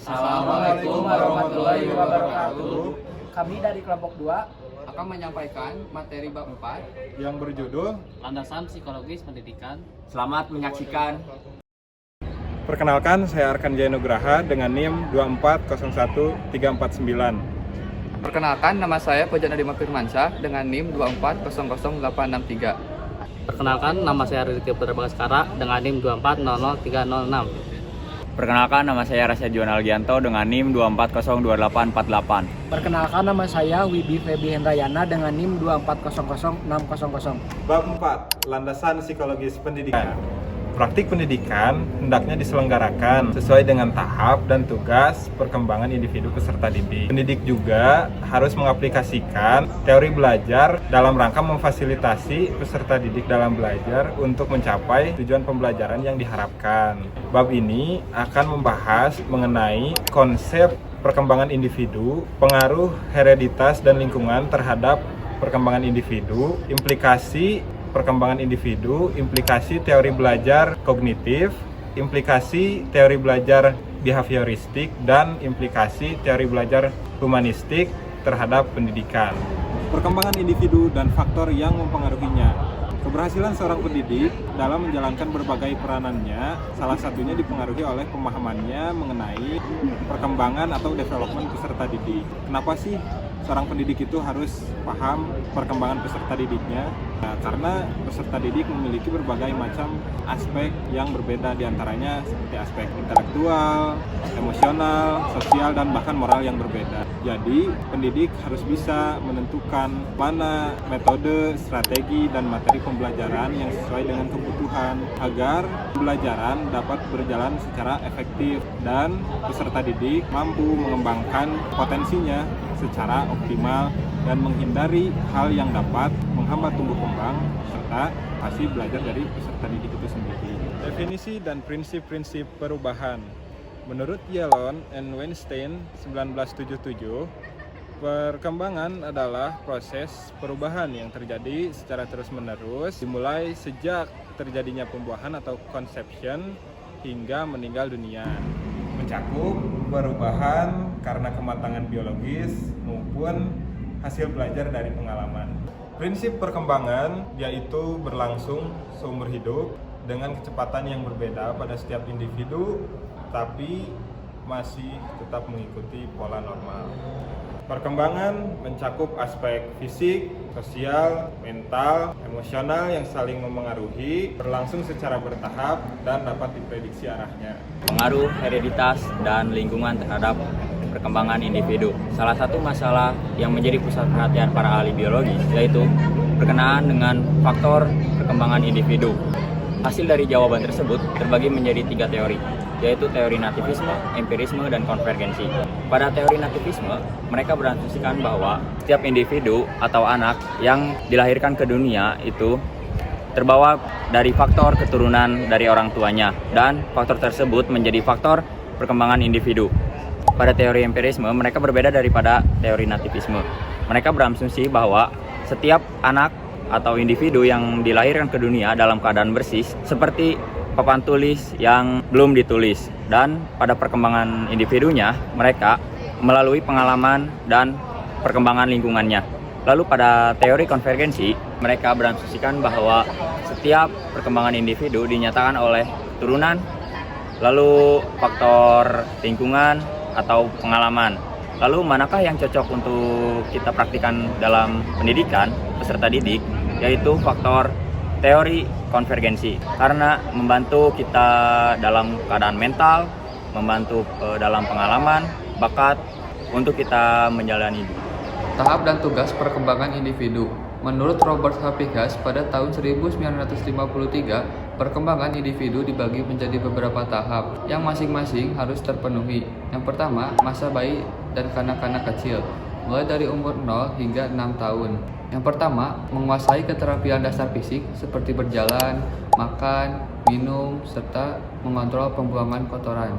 Assalamualaikum warahmatullahi wabarakatuh. Kami dari kelompok 2 Akan menyampaikan materi bab 4 yang berjudul Landasan Psikologis Pendidikan. Selamat menyaksikan. Perkenalkan, saya Arkan Jaya Nugraha dengan NIM 2401349. Perkenalkan, nama saya Pujan Adima Firmansyah dengan NIM 2400863. Perkenalkan, nama saya Ridhito Putra Bagaskara dengan NIM 2400306. Perkenalkan, nama saya Rasya Juan Algianto dengan NIM 2402848. Perkenalkan, nama saya Wibi Febi Hendrayana dengan NIM 2400600. Bab 4, Landasan Psikologis Pendidikan. Praktik pendidikan hendaknya diselenggarakan sesuai dengan tahap dan tugas perkembangan individu peserta didik. Pendidik juga harus mengaplikasikan teori belajar dalam rangka memfasilitasi peserta didik dalam belajar untuk mencapai tujuan pembelajaran yang diharapkan. Bab ini akan membahas mengenai konsep perkembangan individu, pengaruh hereditas dan lingkungan terhadap perkembangan individu, implikasi perkembangan individu, implikasi teori belajar kognitif, implikasi teori belajar behavioristik, dan implikasi teori belajar humanistik terhadap pendidikan. Perkembangan individu dan faktor yang mempengaruhinya. Keberhasilan seorang pendidik dalam menjalankan berbagai peranannya, salah satunya dipengaruhi oleh pemahamannya mengenai perkembangan atau development peserta didik. Kenapa sih seorang pendidik itu harus paham perkembangan peserta didiknya? Nah, karena peserta didik memiliki berbagai macam aspek yang berbeda, diantaranya seperti aspek intelektual, emosional, sosial, dan bahkan moral yang berbeda. Jadi, pendidik harus bisa menentukan mana metode, strategi, dan materi pembelajaran yang sesuai dengan kebutuhan agar pembelajaran dapat berjalan secara efektif dan peserta didik mampu mengembangkan potensinya secara optimal dan menghindari hal yang dapat menghambat tumbuh kembang serta hasil belajar dari peserta didik itu sendiri. Definisi dan prinsip-prinsip perubahan. Menurut Yalon and Weinstein 1977, perkembangan adalah proses perubahan yang terjadi secara terus-menerus dimulai sejak terjadinya pembuahan atau conception hingga meninggal dunia. Mencakup perubahan karena kematangan biologis maupun hasil belajar dari pengalaman. Prinsip perkembangan yaitu berlangsung seumur hidup dengan kecepatan yang berbeda pada setiap individu, tapi masih tetap mengikuti pola normal. Perkembangan mencakup aspek fisik, sosial, mental, emosional yang saling memengaruhi, berlangsung secara bertahap dan dapat diprediksi arahnya. Pengaruh hereditas dan lingkungan terhadap perkembangan individu. Salah satu masalah yang menjadi pusat perhatian para ahli biologi yaitu berkenaan dengan faktor perkembangan individu. Hasil dari jawaban tersebut terbagi menjadi 3 teori, yaitu teori nativisme, empirisme, dan konvergensi. Pada teori nativisme, mereka berasumsikan bahwa setiap individu atau anak yang dilahirkan ke dunia itu terbawa dari faktor keturunan dari orang tuanya, dan faktor tersebut menjadi faktor perkembangan individu. Pada teori empirisme, mereka berbeda daripada teori nativisme. Mereka berasumsi bahwa setiap anak atau individu yang dilahirkan ke dunia dalam keadaan bersih seperti papan tulis yang belum ditulis, dan pada perkembangan individunya mereka melalui pengalaman dan perkembangan lingkungannya. Lalu pada teori konvergensi, mereka berasumsikan bahwa setiap perkembangan individu dinyatakan oleh turunan, lalu faktor lingkungan atau pengalaman. Lalu manakah yang cocok untuk kita praktikkan dalam pendidikan peserta didik? Yaitu faktor teori konvergensi, karena membantu kita dalam keadaan mental, membantu dalam pengalaman, bakat untuk kita menjalani hidup. Tahap dan tugas perkembangan individu. Menurut Robert H. Pincus pada tahun 1953, perkembangan individu dibagi menjadi beberapa tahap yang masing-masing harus terpenuhi. Yang pertama, masa bayi dan kanak-kanak kecil, mulai dari umur 0 hingga 6 tahun. Yang pertama, menguasai keterampilan dasar fisik seperti berjalan, makan, minum, serta mengontrol pembuangan kotoran.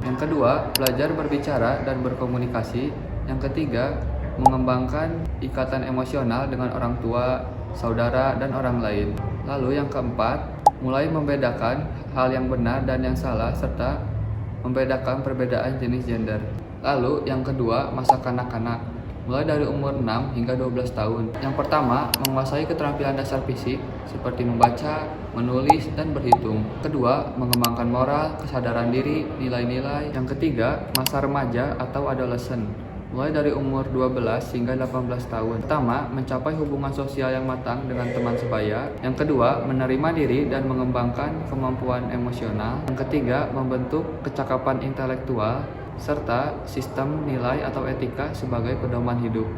Yang kedua, belajar berbicara dan berkomunikasi. Yang ketiga, mengembangkan ikatan emosional dengan orang tua, saudara, dan orang lain. Lalu yang keempat, mulai membedakan hal yang benar dan yang salah serta membedakan perbedaan jenis gender. Lalu yang kedua, masa kanak-kanak, mulai dari umur 6 hingga 12 tahun. Yang pertama, menguasai keterampilan dasar fisik seperti membaca, menulis, dan berhitung. Kedua, mengembangkan moral, kesadaran diri, nilai-nilai. Yang ketiga, masa remaja atau adolescent, mulai dari umur 12 hingga 18 tahun. Pertama, mencapai hubungan sosial yang matang dengan teman sebaya. Yang kedua, menerima diri dan mengembangkan kemampuan emosional. Yang ketiga, membentuk kecakapan intelektual serta sistem nilai atau etika sebagai pedoman hidup.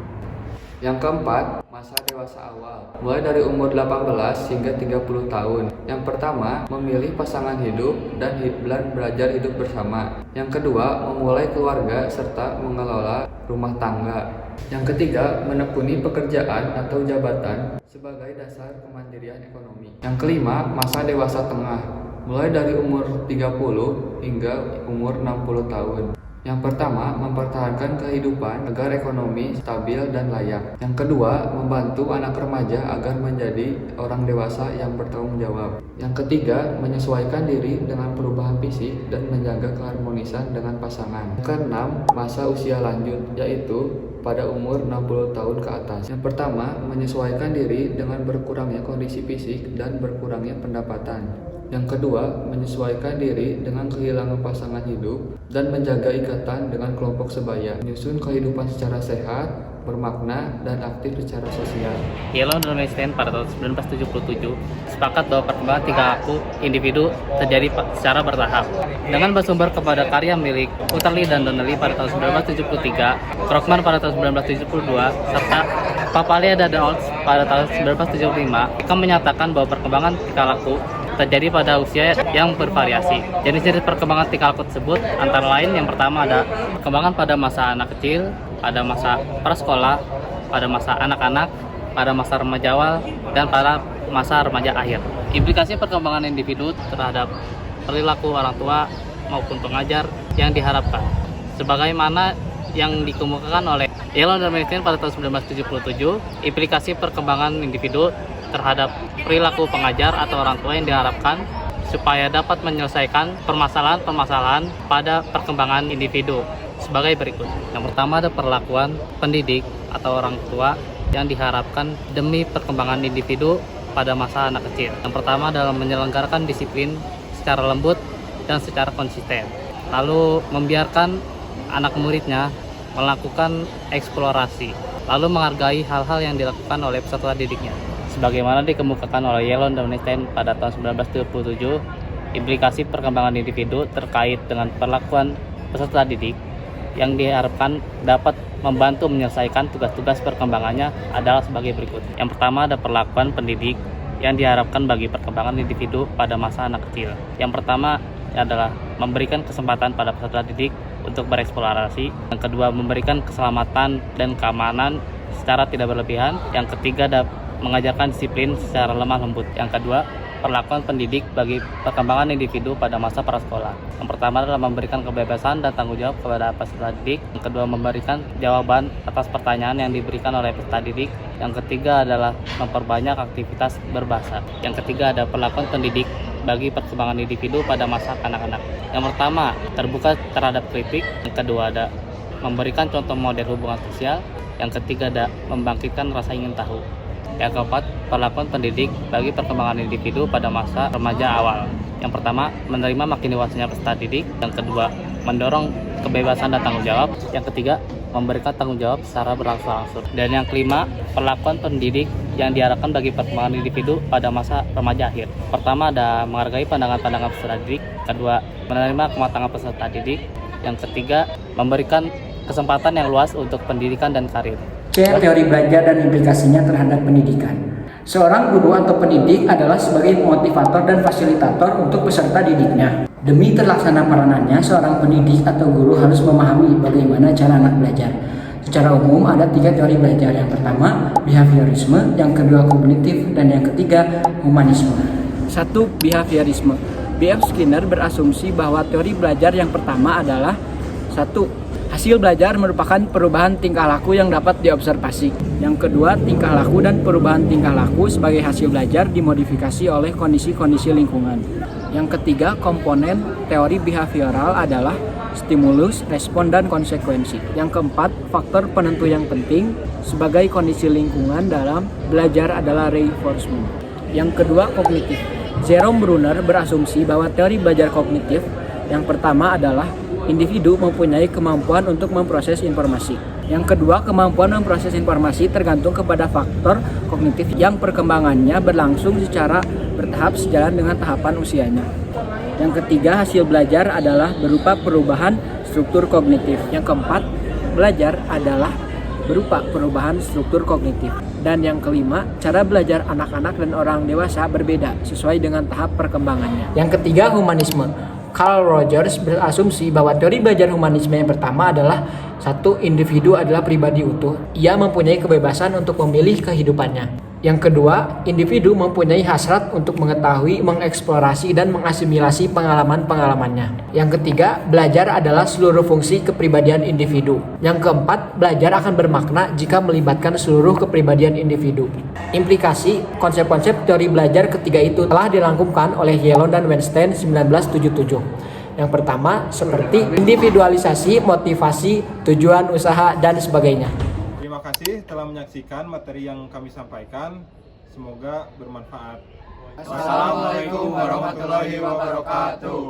Yang keempat, masa dewasa awal, mulai dari umur 18 hingga 30 tahun. Yang pertama, memilih pasangan hidup dan belajar hidup bersama. Yang kedua, memulai keluarga serta mengelola rumah tangga. Yang ketiga, menekuni pekerjaan atau jabatan sebagai dasar kemandirian ekonomi. Yang kelima, masa dewasa tengah, mulai dari umur 30 hingga umur 60 tahun. Yang pertama, mempertahankan kehidupan agar ekonomi stabil dan layak. Yang kedua, membantu anak remaja agar menjadi orang dewasa yang bertanggung jawab. Yang ketiga, menyesuaikan diri dengan perubahan fisik dan menjaga keharmonisan dengan pasangan. Yang keenam, masa usia lanjut, yaitu pada umur 60 tahun ke atas. Yang pertama, menyesuaikan diri dengan berkurangnya kondisi fisik dan berkurangnya pendapatan. Yang kedua, menyesuaikan diri dengan kehilangan pasangan hidup dan menjaga ikatan dengan kelompok sebaya, menyusun kehidupan secara sehat, bermakna, dan aktif secara sosial. Yellow dan Einstein pada tahun 1977 sepakat bahwa perkembangan tingkah laku individu terjadi secara bertahap. Dengan bersumber kepada karya milik Utterly dan Donnelly pada tahun 1973, Krugman pada tahun 1972, serta Papalia dan Olds pada tahun 1975, mereka menyatakan bahwa perkembangan tingkah laku terjadi pada usia yang bervariasi. Jenis-jenis perkembangan tingkah laku tersebut antara lain yang pertama ada perkembangan pada masa anak kecil, pada masa prasekolah, pada masa anak-anak, pada masa remaja awal, dan pada masa remaja akhir. Implikasi perkembangan individu terhadap perilaku orang tua maupun pengajar yang diharapkan. Sebagaimana yang dikemukakan oleh Yellow dan Einstein pada tahun 1977, implikasi perkembangan individu terhadap perilaku pengajar atau orang tua yang diharapkan supaya dapat menyelesaikan permasalahan-permasalahan pada perkembangan individu sebagai berikut. Yang pertama ada perlakuan pendidik atau orang tua yang diharapkan demi perkembangan individu pada masa anak kecil. Yang pertama adalah menyelenggarakan disiplin secara lembut dan secara konsisten. Lalu membiarkan anak muridnya melakukan eksplorasi, lalu menghargai hal-hal yang dilakukan oleh peserta didiknya. Sebagaimana dikemukakan oleh Yellow dan Einstein pada tahun 1977, implikasi perkembangan individu terkait dengan perlakuan peserta didik yang diharapkan dapat membantu menyelesaikan tugas-tugas perkembangannya adalah sebagai berikut. Yang pertama ada perlakuan pendidik yang diharapkan bagi perkembangan individu pada masa anak kecil. Yang pertama adalah memberikan kesempatan pada peserta didik untuk bereksplorasi. Yang kedua, memberikan keselamatan dan keamanan secara tidak berlebihan. Yang ketiga, mengajarkan disiplin secara lemah lembut. Yang kedua, perlakuan pendidik bagi perkembangan individu pada masa prasekolah. Yang pertama adalah memberikan kebebasan dan tanggung jawab kepada peserta didik. Yang kedua, memberikan jawaban atas pertanyaan yang diberikan oleh peserta didik. Yang ketiga adalah memperbanyak aktivitas berbahasa. Yang ketiga ada perlakuan pendidik bagi perkembangan individu pada masa kanak-kanak. Yang pertama, terbuka terhadap kritik. Yang kedua ada memberikan contoh model hubungan sosial. Yang ketiga ada membangkitkan rasa ingin tahu. Yang keempat, perlakuan pendidik bagi perkembangan individu pada masa remaja awal. Yang pertama, menerima makin dewasanya peserta didik. Yang kedua, mendorong kebebasan dan tanggung jawab. Yang ketiga, memberikan tanggung jawab secara berangsur-angsur. Dan yang kelima, perlakuan pendidik yang diharapkan bagi perkembangan individu pada masa remaja akhir. Pertama, ada menghargai pandangan-pandangan peserta didik. Kedua, menerima kematangan peserta didik. Yang ketiga, memberikan kesempatan yang luas untuk pendidikan dan karir. C. Teori belajar dan implikasinya terhadap pendidikan. Seorang guru atau pendidik adalah sebagai motivator dan fasilitator untuk peserta didiknya. Demi terlaksana peranannya, seorang pendidik atau guru harus memahami bagaimana cara anak belajar. Secara umum ada 3 teori belajar. Yang pertama, behaviorisme, yang kedua kognitif, dan yang ketiga humanisme. 1. Behaviorisme. B.F. Skinner berasumsi bahwa teori belajar yang pertama adalah 1. Hasil belajar merupakan perubahan tingkah laku yang dapat diobservasi. Yang kedua, tingkah laku dan perubahan tingkah laku sebagai hasil belajar dimodifikasi oleh kondisi-kondisi lingkungan. Yang ketiga, komponen teori behavioral adalah stimulus, respon, dan konsekuensi. Yang keempat, faktor penentu yang penting sebagai kondisi lingkungan dalam belajar adalah reinforcement. Yang kedua, kognitif. Jerome Bruner berasumsi bahwa teori belajar kognitif yang pertama adalah individu mempunyai kemampuan untuk memproses informasi. Yang kedua, kemampuan memproses informasi tergantung kepada faktor kognitif yang perkembangannya berlangsung secara bertahap sejalan dengan tahapan usianya. Yang ketiga, hasil belajar adalah berupa perubahan struktur kognitif. Yang keempat, belajar adalah berupa perubahan struktur kognitif. Dan yang kelima, cara belajar anak-anak dan orang dewasa berbeda sesuai dengan tahap perkembangannya. Yang ketiga, humanisme. Carl Rogers berasumsi bahwa teori belajar humanisme yang pertama adalah satu, individu adalah pribadi utuh. Ia mempunyai kebebasan untuk memilih kehidupannya. Yang kedua, individu mempunyai hasrat untuk mengetahui, mengeksplorasi, dan mengasimilasi pengalaman-pengalamannya. Yang ketiga, belajar adalah seluruh fungsi kepribadian individu. Yang keempat, belajar akan bermakna jika melibatkan seluruh kepribadian individu. Implikasi konsep-konsep teori belajar ketiga itu telah dirangkumkan oleh Yelon dan Weinstein 1977. Yang pertama, seperti individualisasi, motivasi, tujuan usaha, dan sebagainya. Terima kasih telah menyaksikan materi yang kami sampaikan. Semoga bermanfaat. Assalamualaikum warahmatullahi wabarakatuh.